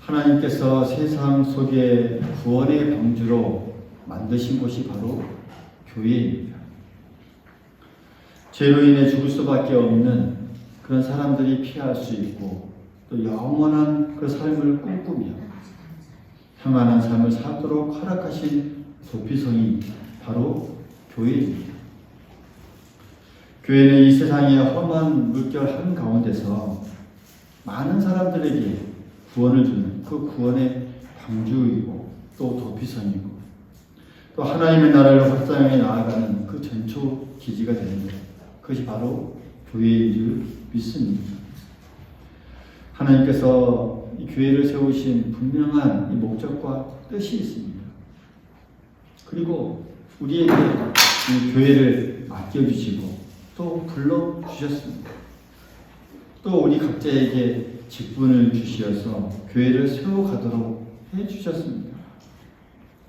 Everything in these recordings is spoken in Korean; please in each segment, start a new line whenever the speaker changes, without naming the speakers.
하나님께서 세상 속에 구원의 방주로 만드신 곳이 바로 교회입니다. 죄로 인해 죽을 수밖에 없는 그런 사람들이 피할 수 있고 또 영원한 그 삶을 꿈꾸며 평안한 삶을 살도록 허락하신 도피성이 바로 교회입니다. 교회는 이 세상의 험한 물결 한가운데서 많은 사람들에게 구원을 주는 그 구원의 방주이고 또 도피선이고 또 하나님의 나라를 확장해 나아가는 그 전초 기지가 되는데 그것이 바로 교회인 줄 믿습니다. 하나님께서 이 교회를 세우신 분명한 이 목적과 뜻이 있습니다. 그리고 우리에게 이 교회를 맡겨주시고 또 불러주셨습니다. 또 우리 각자에게 직분을 주시어서 교회를 세워가도록 해주셨습니다.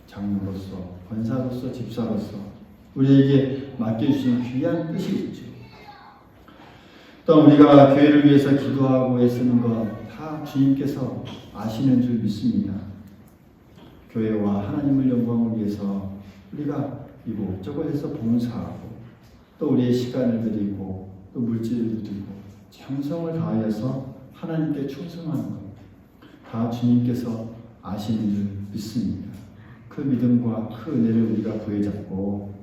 장로로서, 권사로서, 집사로서 우리에게 맡겨주신 귀한 뜻이 있죠. 또 우리가 교회를 위해서 기도하고 애쓰는 것 다 주님께서 아시는 줄 믿습니다. 교회와 하나님을 영광을 위해서 우리가 이곳저곳 해서 봉사하고 또 우리의 시간을 드리고 또 물질을 드리고 정성을 다하여서 하나님께 충성하는 것 다 주님께서 아시는 줄 믿습니다. 그 믿음과 그 은혜를 우리가 부여잡고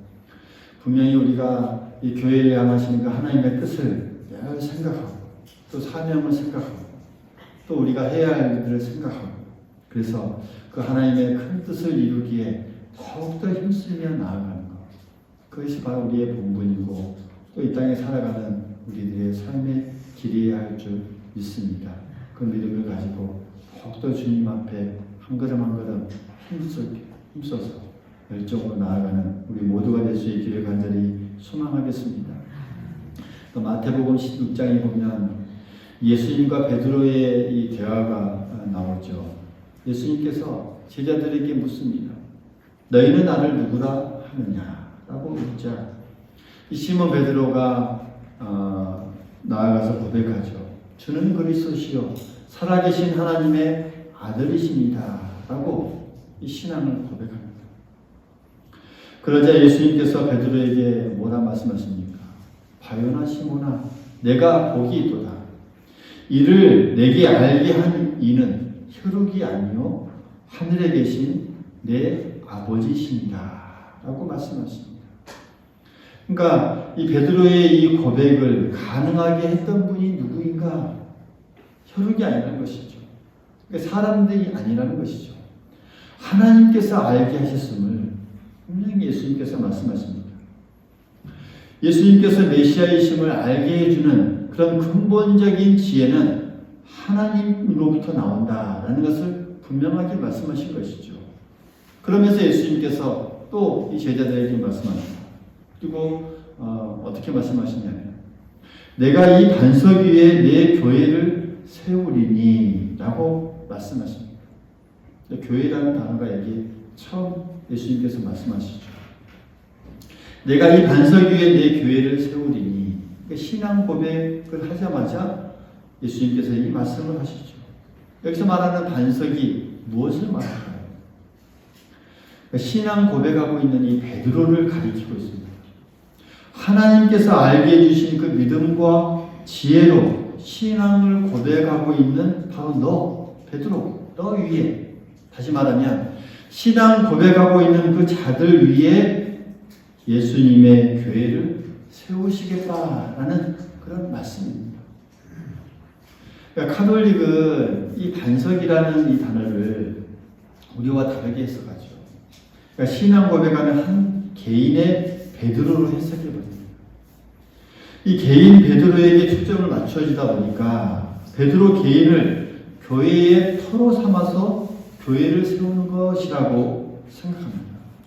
분명히 우리가 이 교회를 향하시는 그 하나님의 뜻을 늘 생각하고 또 사명을 생각하고 또 우리가 해야 할 일들을 생각하고 그래서 그 하나님의 큰 뜻을 이루기에 더욱더 힘쓰며 나아가는 것 그것이 바로 우리의 본분이고 또 이 땅에 살아가는 우리들의 삶의 길이어야 할 줄 믿습니다. 그 믿음을 가지고 더욱더 주님 앞에 한 걸음 한 걸음 힘써서 열정으로 나아가는 우리 모두가 될 수 있기를 간절히 소망하겠습니다. 또 마태복음 16장에 보면 예수님과 베드로의 이 대화가 나오죠. 예수님께서 제자들에게 묻습니다. 너희는 나를 누구라 하느냐? 라고 묻자 이 시몬 베드로가 나아가서 고백하죠. 주는 그리스도시요 살아계신 하나님의 아들이십니다. 라고 이 신앙을 고백합니다. 그러자 예수님께서 베드로에게 뭐라 말씀하십니까? 바요나 시몬아 내가 복이 있도다. 이를 내게 알게 한 이는 혈육이 아니요 하늘에 계신 내 아버지십니다. 라고 말씀하십니다. 그러니까 이 베드로의 이 고백을 가능하게 했던 분이 누구인가? 혈육이 아니라는 것이죠. 그러니까 사람들이 아니라는 것이죠. 하나님께서 알게 하셨음을 분명히 예수님께서 말씀하십니다. 예수님께서 메시아이심을 알게 해주는 그런 근본적인 지혜는 하나님으로부터 나온다라는 것을 분명하게 말씀하신 것이죠. 그러면서 예수님께서 또 이 제자들에게 말씀합니다. 그리고 어떻게 말씀하시냐면 내가 이 반석 위에 내 교회를 세우리니 라고 말씀하십니다. 교회라는 단어가 여기 처음 예수님께서 말씀하시죠. 내가 이 반석 위에 내 교회를 세우리니 신앙 고백을 하자마자 예수님께서 이 말씀을 하시죠. 여기서 말하는 반석이 무엇을 말할까요? 신앙 고백하고 있는 이 베드로를 가리키고 있습니다. 하나님께서 알게 해주신 그 믿음과 지혜로 신앙을 고백하고 있는 바로 너 베드로 너 위에 다시 말하면 신앙 고백하고 있는 그 자들 위에 예수님의 교회를 세우시겠다라는 그런 말씀입니다. 그러니까 카톨릭은 이 반석이라는 이 단어를 우리와 다르게 해석하죠. 그러니까 신앙 고백하는 한 개인의 베드로로 해석해버립니다. 이 개인 베드로에게 초점을 맞춰지다 보니까 베드로 개인을 교회의 터로 삼아서 교회를 세우는 것이라고 생각합니다.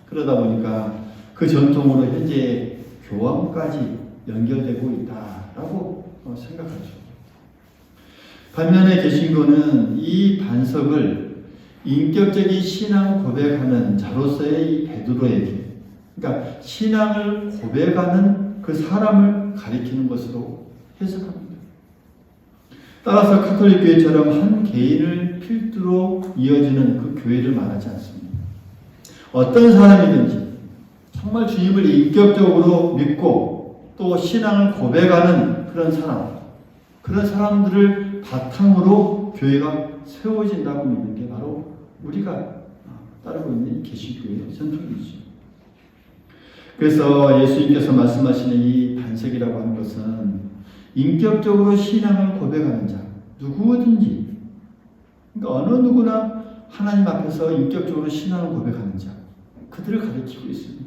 그러다 보니까 그 전통으로 현재 교황까지 연결되고 있다라고 생각하죠. 반면에 개신교는 이 반석을 인격적인 신앙 고백하는 자로서의 이 베드로에게 그러니까 신앙을 고백하는 그 사람을 가리키는 것으로 해석합니다. 따라서 카톨릭 교회처럼 한 개인을 필두로 이어지는 그 교회를 말하지 않습니다. 어떤 사람이든지 정말 주님을 인격적으로 믿고 또 신앙을 고백하는 그런 사람들을 바탕으로 교회가 세워진다고 믿는 게 바로 우리가 따르고 있는 개신교의 전통이죠. 그래서 예수님께서 말씀하시는 이 반석이라고 하는 것은 인격적으로 신앙을 고백하는 자, 누구든지, 그러니까 어느 누구나 하나님 앞에서 인격적으로 신앙을 고백하는 자, 그들을 가리키고 있습니다.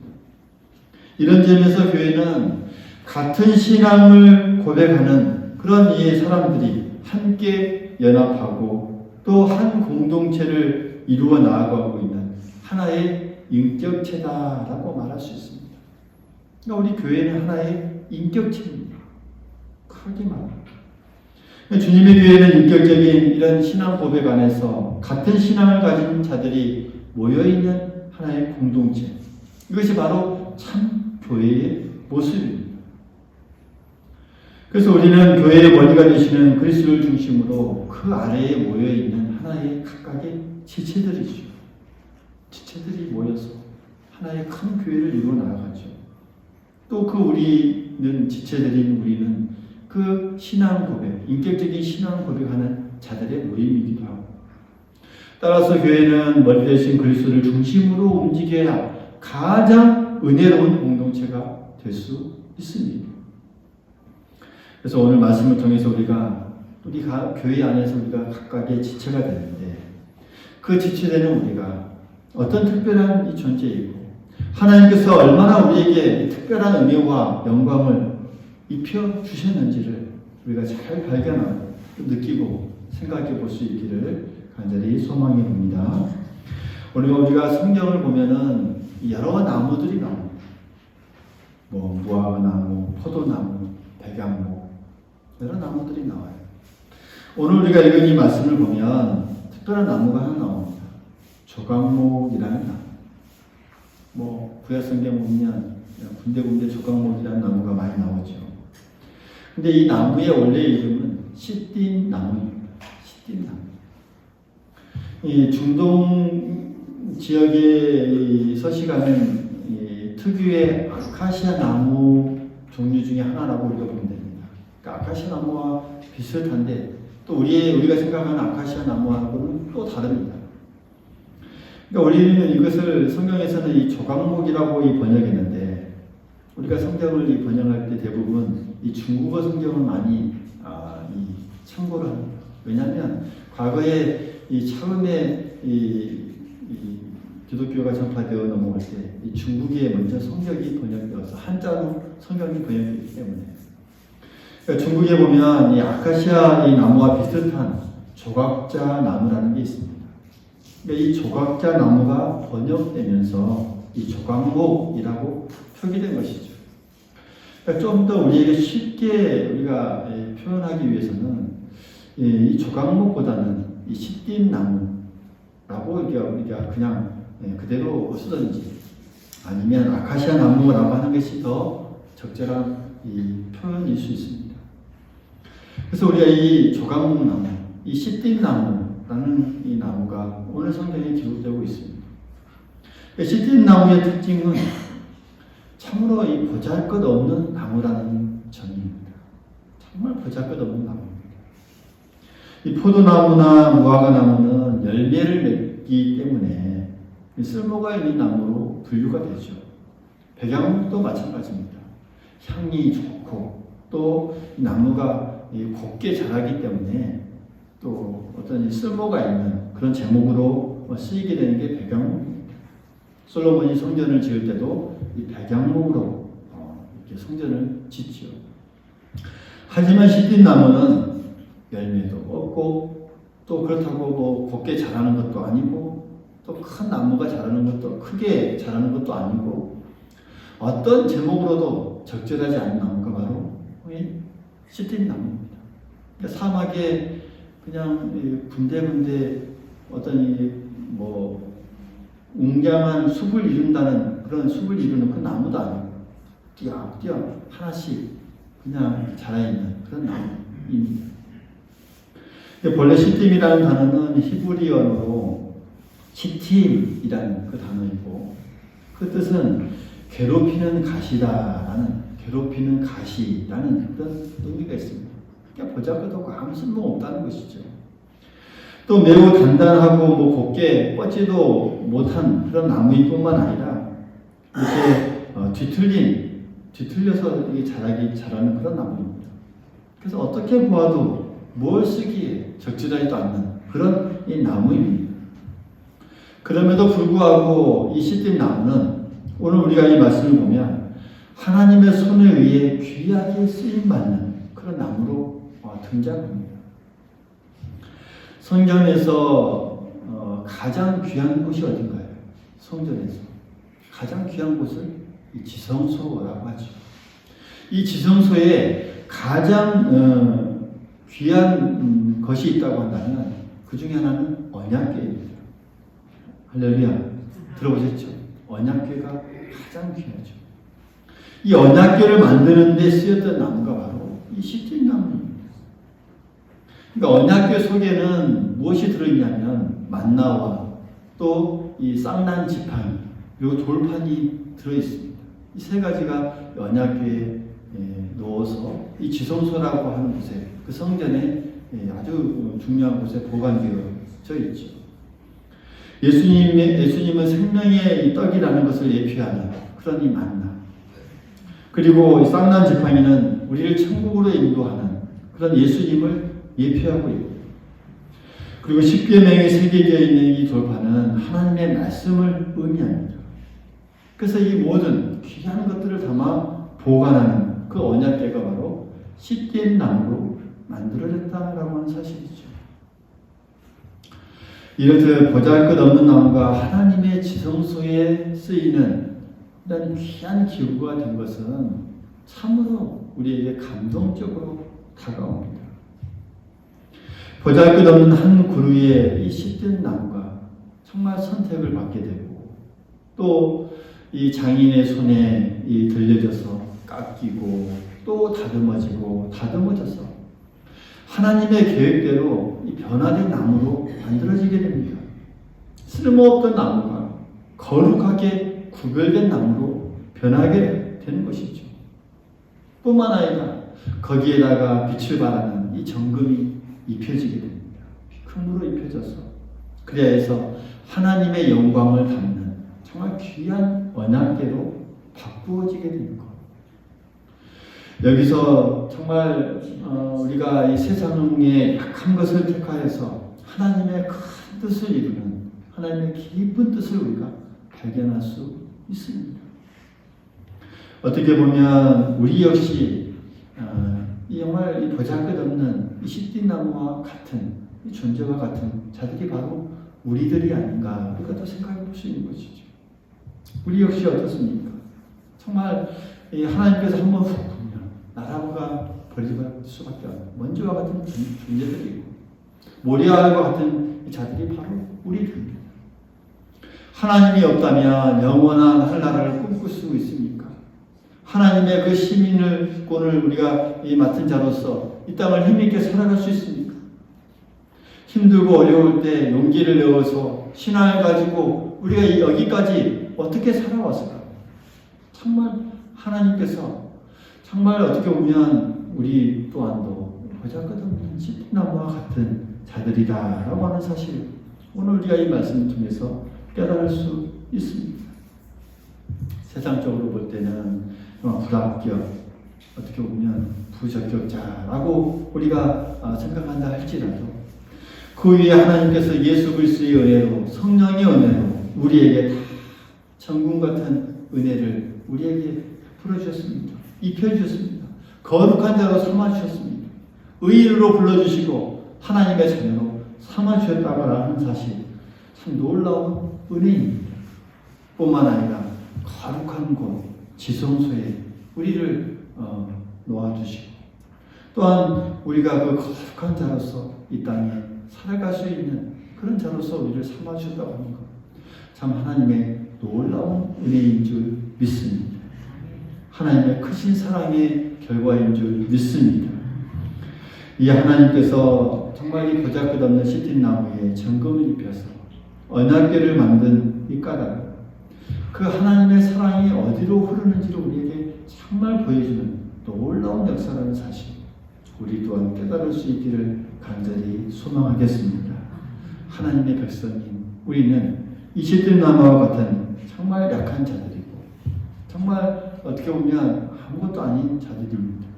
이런 점에서 교회는 같은 신앙을 고백하는 그런 이 사람들이 함께 연합하고 또 한 공동체를 이루어 나아가고 있는 하나의 인격체다라고 말할 수 있습니다. 그러니까 우리 교회는 하나의 인격체입니다. 크게 말합니다. 주님의 교회는 인격적인 이런 신앙 고백 안에서 같은 신앙을 가진 자들이 모여있는 하나의 공동체. 이것이 바로 참 교회의 모습입니다. 그래서 우리는 교회의 머리가 되시는 그리스도를 중심으로 그 아래에 모여있는 하나의 각각의 지체들이죠. 지체들이 모여서 하나의 큰 교회를 이루어 나아가죠. 또 그 우리는 지체들인 우리는 그 신앙 고백, 인격적인 신앙 고백하는 자들의 모임이기도 하고, 따라서 교회는 머리 대신 그리스도를 중심으로 움직여야 가장 은혜로운 공동체가 될 수 있습니다. 그래서 오늘 말씀을 통해서 우리 교회 안에서 우리가 각각의 지체가 되는데, 그 지체되는 우리가 어떤 특별한 이 존재이고 하나님께서 얼마나 우리에게 특별한 은혜와 영광을 입혀 주셨는지를 우리가 잘 발견하고 느끼고 생각해 볼 수 있기를 간절히 소망해 봅니다. 오늘 우리가 성경을 보면은 여러 나무들이 나옵니다. 무화과나무, 포도나무, 백향목, 여러 나무들이 나와요. 오늘 우리가 읽은 이 말씀을 보면 특별한 나무가 하나 나옵니다. 조각목이라는 나무. 구약성경 보면 군데군데 조각목이라는 나무가 많이 나오죠. 근데 이 나무의 원래 이름은 시띠 나무입니다. 시띠 나무. 이 중동 지역에 서식하는 이 특유의 아카시아 나무 종류 중에 하나라고 우리가 보면 됩니다. 그러니까 아카시아 나무와 비슷한데 또 우리가 생각하는 아카시아 나무하고는 또 다릅니다. 그러니까 우리는 이것을 성경에서는 이 조각목이라고 번역했는데, 우리가 성경을 번역할 때 대부분 이 중국어 성경을 많이 참고를 합니다. 왜냐하면 과거에 처음에 기독교가 전파되어 넘어갈 때 이 중국에 먼저 성경이 번역되어서 한자로 성경이 번역되기 때문에, 그러니까 중국에 보면 이 아카시아 이 나무와 비슷한 조각자 나무라는 게 있습니다. 그러니까 이 조각자 나무가 번역되면서 이 조각목이라고 표기된 것이죠. 그러니까 좀 더 우리에게 쉽게 우리가 표현하기 위해서는 이 조각목보다는 이 시띠 나무라고 우리가 그냥 그대로 쓰든지 아니면 아카시아 나무라고 하는 것이 더 적절한 이 표현일 수 있습니다. 그래서 우리가 이 조각목 나무, 이 시띠 나무라는 이 나무가 오늘 성경에 기록되고 있습니다. 시띠 나무의 특징은 참으로 이 보잘것없는 나무라는 점입니다. 정말 보잘것없는 나무입니다. 이 포도나무나 무화과 나무는 열매를 맺기 때문에 쓸모가 있는 나무로 분류가 되죠. 백향목도 마찬가지입니다. 향이 좋고 또 나무가 곱게 자라기 때문에 또 어떤 쓸모가 있는 그런 제목으로 쓰이게 되는 게 백향목입니다. 솔로몬이 성전을 지을 때도 이 백향목으로 이렇게 성전을 짓죠. 하지만 시띠 나무는 열매도 없고 또 그렇다고 곱게 자라는 것도 아니고 또 큰 나무가 자라는 것도 크게 자라는 것도 아니고 어떤 제목으로도 적절하지 않은 나무가 바로 시띠 나무입니다. 그러니까 사막에 그냥 군데군데 어떤 웅장한 숲을 이룬다는 그런 숲을 이루는 그 나무도 아니고 띄엄띄엄 하나씩 그냥 자라있는 그런 나무입니다. 본래 시딤이라는 단어는 히브리어로 시팀이라는 그 단어이고 그 뜻은 괴롭히는 가시다라는 괴롭히는 가시라는 그런 의미가 있습니다. 그러니까 보잘것없고 아무 쓸모 없다는 것이죠. 또 매우 단단하고 곱게 뻗지도 못한 그런 나무일 뿐만 아니라 이렇게 뒤틀려서 이게 자라는 그런 나무입니다. 그래서 어떻게 보아도 뭘 쓰기에 적절하지도 않는 그런 이 나무입니다. 그럼에도 불구하고 이 시딤 나무는 오늘 우리가 이 말씀을 보면 하나님의 손에 의해 귀하게 쓰임받는 그런 나무로 등장합니다. 성전에서 가장 귀한 곳이 어딘가요? 성전에서 가장 귀한 곳은 이 지성소라고 하죠. 이 지성소에 가장 귀한 것이 있다고 한다면 그 중에 하나는 언약궤입니다. 할렐루야. 들어보셨죠? 언약궤가 가장 귀하죠. 이 언약궤를 만드는 데 쓰였던 나무가 바로 이 시딤 나무입니다. 그러니까 언약궤 속에는 무엇이 들어있냐면 만나와 또 이 쌍난 지팡이 그리고 돌판이 들어있습니다. 이 세 가지가 언약궤에 넣어서 이 지성소라고 하는 곳에 그 성전에 아주 중요한 곳에 보관되어져 있죠. 예수님은 생명의 떡이라는 것을 예표하는 그런 이 만나. 그리고 쌍난 지팡이는 우리를 천국으로 인도하는 그런 예수님을 예표하고 있고, 그리고 십계명에 새겨져 있는 이 돌판은 하나님의 말씀을 의미합니다. 그래서 이 모든 귀한 것들을 담아 보관하는 그 언약궤가 바로 시딤 나무로 만들어졌다라고 하는 사실이죠. 이렇듯 보잘것없는 나무가 하나님의 지성소에 쓰이는 이런 귀한 기구가 된 것은 참으로 우리에게 감동적으로 다가옵니다. 보잘것없는 한 그루의 이 시딤 나무가 정말 선택을 받게 되고 또 이 장인의 손에 들려져서 깎이고 또 다듬어져서 하나님의 계획대로 이 변화된 나무로 만들어지게 됩니다. 쓸모없던 나무가 거룩하게 구별된 나무로 변하게 되는 것이죠. 뿐만 아니라 거기에다가 빛을 발하는 이 정금이 입혀지게 됩니다. 금으로 입혀져서 그래야 해서 하나님의 영광을 담는 정말 귀한 언약궤로 바꾸어지게 되는 것. 여기서 정말 우리가 이 세상의 약한 것을 택하여서 하나님의 큰 뜻을 이루는 하나님의 깊은 뜻을 우리가 발견할 수 있습니다. 어떻게 보면 우리 역시 정말 이 보잘것없는 이 시띠나무와 같은 이 존재와 같은 자들이 바로 우리들이 아닌가 우리가 또 생각해 볼 수 있는 것이죠. 우리 역시 어떻습니까? 정말 하나님께서 한번 훅 보면 나라가 버릴 수밖에 없는 먼지와 같은 존재들이고 모리아와 같은 이 자들이 바로 우리들입니다. 하나님이 없다면 영원한 한나라를 꿈꿀 수 있습니까? 하나님의 그 시민권을 우리가 맡은 자로서 이 땅을 힘있게 살아갈 수 있습니까? 힘들고 어려울 때 용기를 내어서 신앙을 가지고 우리가 여기까지 어떻게 살아왔을까? 정말 하나님께서 정말 어떻게 보면 우리 또한도 보잘것없는 시띠나무와 같은 자들이다라고 하는 사실 오늘 우리가 이 말씀을 통해서 깨달을 수 있습니다. 세상적으로 볼 때는 불합격, 어떻게 보면 부적격자라고 우리가 생각한다 할지라도 그 위에 하나님께서 예수 그리스도의 은혜로 성령의 은혜로 우리에게 다 천국 같은 은혜를 우리에게 풀어주셨습니다. 입혀주셨습니다. 거룩한 자로 삼아주셨습니다. 의인으로 불러주시고 하나님의 자녀로 삼아주셨다고 하는 사실 참 놀라운 은혜입니다. 뿐만 아니라 거룩한 곳 지성소에 우리를 놓아주시고 또한 우리가 그 거룩한 자로서 이 땅에 살아갈 수 있는 그런 자로서 우리를 삼아주셨다고 하는 것 참 하나님의 놀라운 은혜인 줄 믿습니다. 하나님의 크신 사랑의 결과인 줄 믿습니다. 이 하나님께서 정말 정말 이 보잘것없는 시틴나무에 정금을 입혀서 언약궤를 만든 이 까닭은 그 하나님의 사랑이 어디로 흐르는지를 우리에게 정말 보여주는 놀라운 역사라는 사실, 우리 또한 깨달을 수 있기를 간절히 소망하겠습니다. 하나님의 백성인 우리는 이 시든나무와 같은 정말 약한 자들이고 정말 어떻게 보면 아무것도 아닌 자들입니다.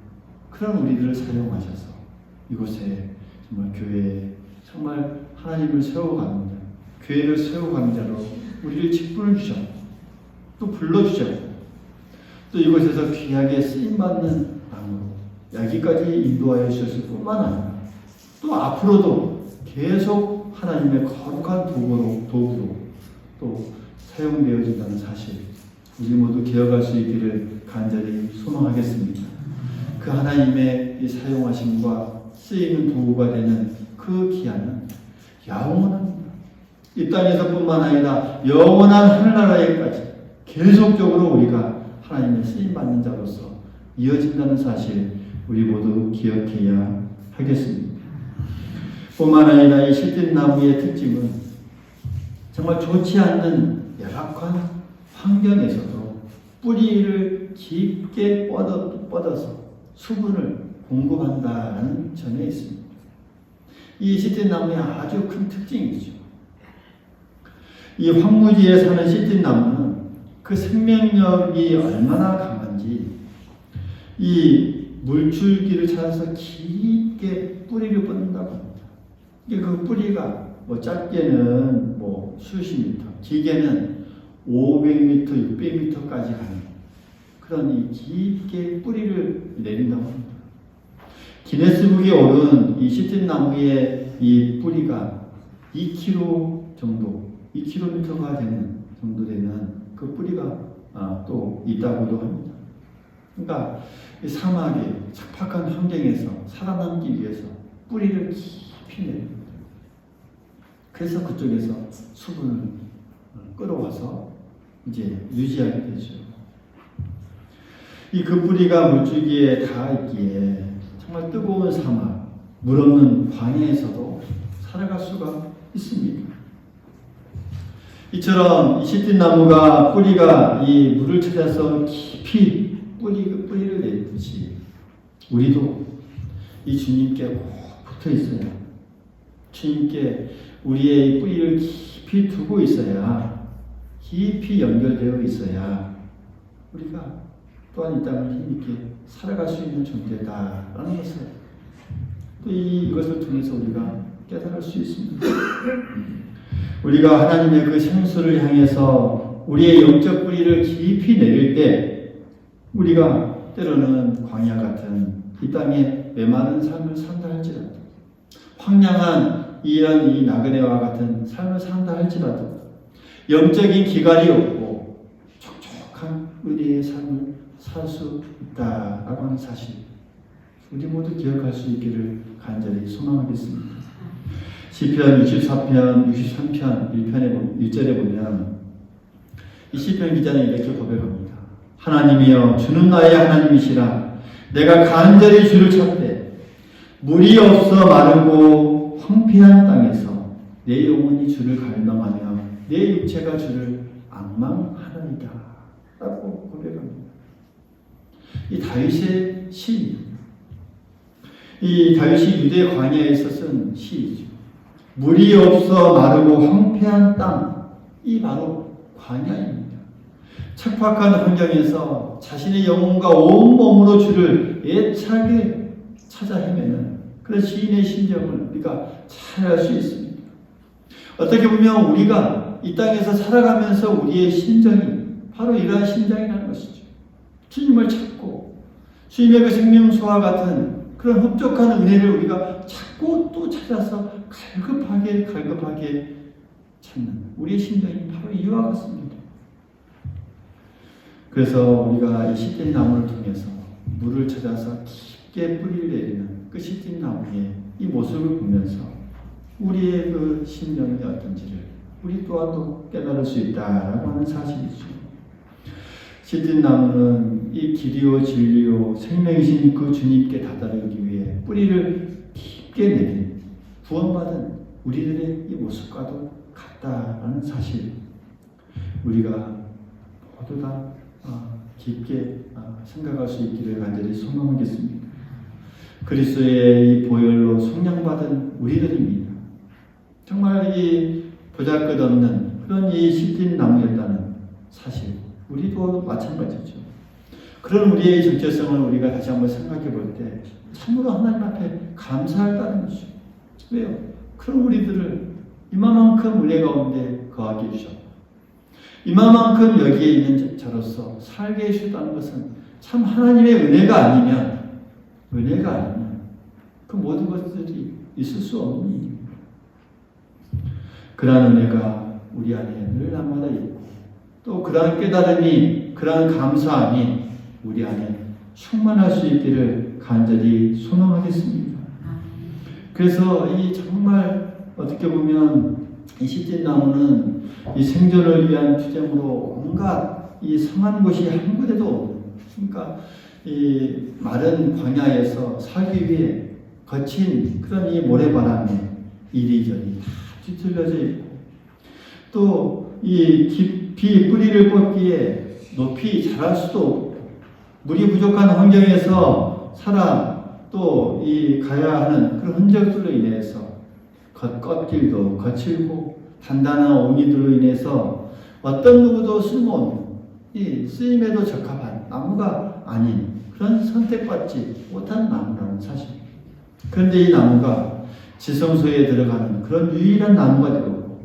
그런 우리들을 사용하셔서 이곳에 정말 교회에 정말 하나님을 세워가는 자, 교회를 세워가는 자로 우리를 직분을 주셨고 또 불러주셨고 또 이곳에서 귀하게 쓰임받는 나무로 여기까지 인도하여 주셨을 뿐만 아니라 또 앞으로도 계속 하나님의 거룩한 도구로 또 사용되어진다는 사실, 우리 모두 기억할 수 있기를 간절히 소망하겠습니다. 그 하나님의 이 사용하심과 쓰이는 도구가 되는 그 기한은 영원합니다. 이 땅에서뿐만 아니라 영원한 하늘나라에까지 계속적으로 우리가 하나님의 쓰임받는 자로서 이어진다는 사실, 우리 모두 기억해야 하겠습니다. 뿐만 아니라 이 시든나무의 특징은 정말 좋지 않는 열악한 환경에서도 뿌리를 깊게 뻗어서 수분을 공급한다는 점에 있습니다. 이 시든나무의 아주 큰 특징이죠. 이 황무지에 사는 시든나무는 그 생명력이 얼마나 강한지 이 물줄기를 찾아서 깊게 뿌리를 뻗는다고 합니다. 그 뿌리가 짧게는 수십 미터, 길게는 500m, 600m까지 가는 그런 이 깊게 뿌리를 내린다고 합니다. 기네스북에 오른 이 시든나무의 이 뿌리가 2km 정도, 2km가 되는 정도 되는 그 뿌리가 또 있다고도 합니다. 그러니까 이 사막의 척박한 환경에서 살아남기 위해서 뿌리를 깊이 내립니다. 그래서 그쪽에서 수분을 끌어와서 이제 유지하게 되죠. 이 그 뿌리가 물줄기에 닿아 있기에 정말 뜨거운 사막, 물 없는 광야에서도 살아갈 수가 있습니다. 이처럼 이 시든나무가 뿌리가 이 물을 찾아서 깊이 뿌리를 내리듯이 우리도 이 주님께 꼭 붙어 있어야, 주님께 우리의 뿌리를 깊이 두고 있어야, 깊이 연결되어 있어야 우리가 또한 이 땅을 힘있게 살아갈 수 있는 존재다라는 것을 또 이것을 통해서 우리가 깨달을 수 있습니다. 우리가 하나님의 그 생수를 향해서 우리의 영적 뿌리를 깊이 내릴 때 우리가 때로는 광야 같은 이 땅에 메마른 삶을 산다 할지라도, 황량한 이런 이 나그네와 같은 삶을 산다 할지라도 영적인 기갈이 없고 촉촉한 은혜의 삶을 살 수 있다라고 하는 사실, 우리 모두 기억할 수 있기를 간절히 소망하겠습니다. 시편 24편, 63편 1절에 보면 이 시편 기자는 이렇게 고백합니다. 하나님이여, 주는 나의 하나님이시라. 내가 간절히 주를 찾되 물이 없어 마르고 황폐한 땅에서 내 영혼이 주를 갈망하며 내 육체가 주를 앙망하나이다 라고 고백합니다. 이 다윗의 시입니다. 이 다윗이 유대 광야에 있었던 시이죠. 물이 없어 마르고 황폐한 땅, 이 바로 광야입니다. 척박한 환경에서 자신의 영혼과 온몸으로 주를 애차게 찾아 헤매는 그런 시인의 심정을 우리가 잘 알 수 있습니다. 어떻게 보면 우리가 이 땅에서 살아가면서 우리의 심정이 바로 이러한 심정이라는 것이죠. 주님을 찾고 주님의 그 생명수와 같은 그런 흡족한 은혜를 우리가 찾고 또 찾아서 갈급하게 찾는 우리의 심정이 바로 이와 같습니다. 그래서 우리가 이 시든나무를 통해서 물을 찾아서 깊게 뿌리를 내리는 그 시든나무의 이 모습을 보면서 우리의 그 심령이 어떤지를 우리 또한 깨달을 수 있다라고 하는 사실이죠. 시든나무는 이 길이요 진리요 생명이신 그 주님께 다다르기 위해 뿌리를 깊게 내린 구원받은 우리들의 이 모습과도 같다라는 사실, 우리가 모두 다 깊게 생각할 수 있기를 간절히 소망하겠습니다. 그리스도의 이 보혈로 속량받은 우리들입니다. 정말 이 보잘것없는 그런 이 시딘 나무였다는 사실, 우리도 마찬가지죠. 그런 우리의 정체성을 우리가 다시 한번 생각해 볼 때 참으로 하나님 앞에 감사하다는 것이죠. 왜요? 그런 우리들을 이만큼 은혜 가운데 거하게 해주셨고, 이만큼 여기에 있는 자로서 살게 해주셨다는 것은 참 하나님의 은혜가 아니면 그 모든 것들이 있을 수 없는 일입니다. 그러한 은혜가 우리 안에 늘 날마다 있고, 또 그러한 깨달음이, 그러한 감사함이 우리 안에 충만할 수 있기를 간절히 소망하겠습니다. 그래서 이 정말 어떻게 보면 이 시딘 나무는 이 생존을 위한 투쟁으로 온갖 이 성한 곳이 한 군데도 없는, 그러니까 이 마른 광야에서 살기 위해 거친 그런 이 모래바람에 이리저리 다 뒤틀려져 있고, 또 이 깊이 뿌리를 뻗기에 높이 자랄 수도 없고, 물이 부족한 환경에서 살아 또 이 가야 하는 그런 흔적들로 인해서 껍질도 거칠고 단단한 옹이들로 인해서 어떤 누구도 쓸모없는, 이 쓰임에도 적합한 나무가 아닌 그런 선택받지 못한 나무라는 사실. 그런데 이 나무가 지성소에 들어가는 그런 유일한 나무가 되고,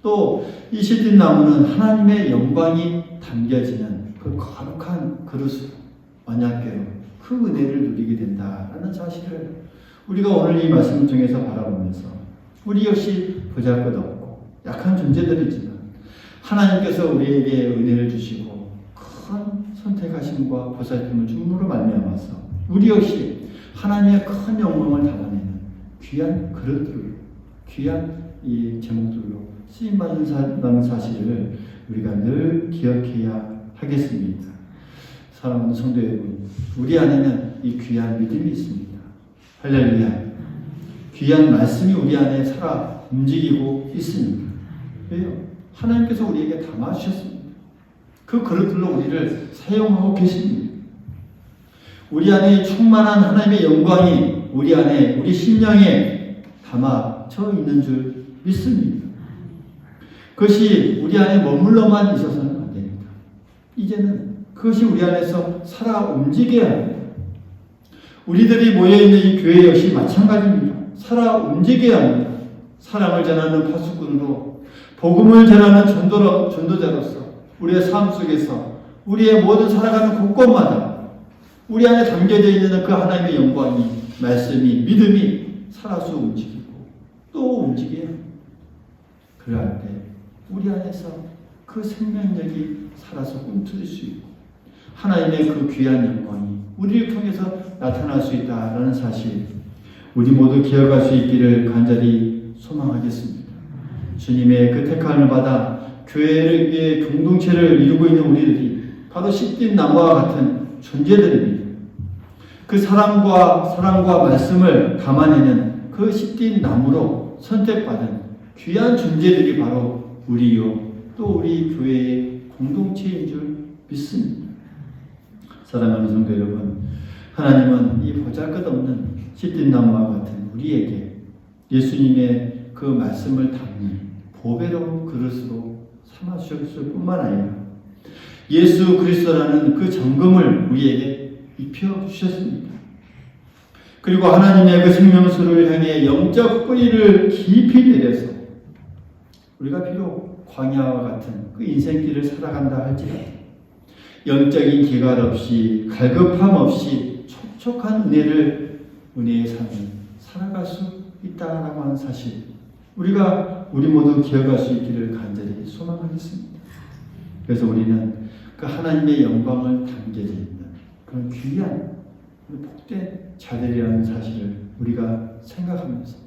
또 이 시딘 나무는 하나님의 영광이 담겨지는 그 거룩한 그릇으로, 언약궤로 그 은혜를 누리게 된다라는 사실을 우리가 오늘 이 말씀을 통해서 바라보면서, 우리 역시 보잘것없고 약한 존재들이지만 하나님께서 우리에게 은혜를 주시고 큰 선택하심과 보살핌을 줌으로 말미암아서 우리 역시 하나님의 큰 영광을 담아내는 귀한 그릇들로, 귀한 이 제목들로 쓰임받는 사실을 우리가 늘 기억해야 하겠습니다. 사랑하는 성도 여러분, 우리 안에는 이 귀한 믿음이 있습니다. 할렐루야. 귀한 말씀이 우리 안에 살아 움직이고 있습니다. 왜요? 하나님께서 우리에게 담아주셨습니다. 그 그릇들로 우리를 사용하고 계십니다. 우리 안에 충만한 하나님의 영광이 우리 안에, 우리 심령에 담아져 있는 줄 믿습니다. 그것이 우리 안에 머물러만 있어서는 안 됩니다. 이제는 그것이 우리 안에서 살아 움직여야 합니다. 우리들이 모여있는 이 교회 역시 마찬가지입니다. 살아 움직여야 합니다. 사랑을 전하는 파수꾼으로, 복음을 전하는 전도자로서 우리의 삶 속에서 우리의 모든 살아가는 곳곳마다 우리 안에 담겨져 있는 그 하나님의 영광이, 말씀이, 믿음이 살아서 움직이고 또 움직여야 합니다. 그럴 때 우리 안에서 그 생명력이 살아서 꿈틀릴 수 있고 하나님의 그 귀한 영광이 우리를 통해서 나타날 수 있다라는 사실, 우리 모두 기억할 수 있기를 간절히 소망하겠습니다. 주님의 그 택함을 받아 교회의 공동체를 이루고 있는 우리들이 바로 시딘 나무와 같은 존재들입니다. 그 사랑과 말씀을 담아내는 그 시딘 나무로 선택받은 귀한 존재들이 바로 우리요, 또 우리 교회의 공동체인 줄 믿습니다. 사랑하는 성도 여러분, 하나님은 이 보잘것없는 시딘 나무와 같은 우리에게 예수님의 그 말씀을 담는 보배로운 그릇으로 삼아주셨을 뿐만 아니라 예수 그리스도라는 그 정금을 우리에게 입혀주셨습니다. 그리고 하나님의 그 생명수를 향해 영적 뿌리를 깊이 내려서 우리가 비록 광야와 같은 그 인생길을 살아간다 할지라도 영적인 기갈 없이, 갈급함 없이 촉촉한 은혜의 삶을 살아갈 수 있다라고 하는 사실, 우리 모두 기억할 수 있기를 간절히 소망하겠습니다. 그래서 우리는 그 하나님의 영광을 담겨져 있는 그런 귀한 복된 자들이라는 사실을 우리가 생각하면서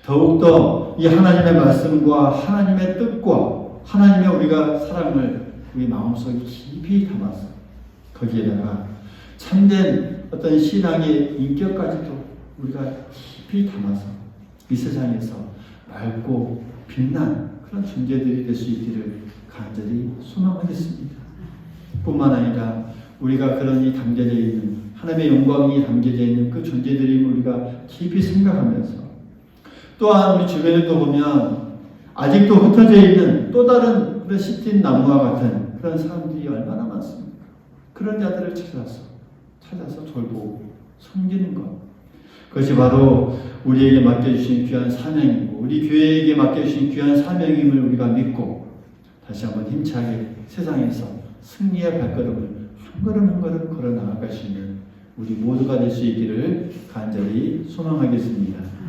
더욱더 이 하나님의 말씀과 하나님의 뜻과 하나님의 우리가 사랑을 우리 마음속에 깊이 담아서 거기에다가 참된 어떤 신앙의 인격까지도 우리가 깊이 담아서 이 세상에서 맑고 빛난 그런 존재들이 될 수 있기를 간절히 소망하겠습니다. 뿐만 아니라 우리가 그런 이 담겨져 있는 하나님의 영광이 담겨져 있는 그 존재들임을 우리가 깊이 생각하면서 또한 우리 주변에 또 보면 아직도 흩어져 있는 또 다른 그런 시틴 나무와 같은 그런 사람들이 얼마나 많습니까? 그런 자들을 찾아서 돌보고 섬기는 것. 그것이 바로 우리에게 맡겨주신 귀한 사명이고 우리 교회에게 맡겨주신 귀한 사명임을 우리가 믿고 다시 한번 힘차게 세상에서 승리의 발걸음을 한 걸음 한 걸음 걸어 나아갈 수 있는 우리 모두가 될 수 있기를 간절히 소망하겠습니다.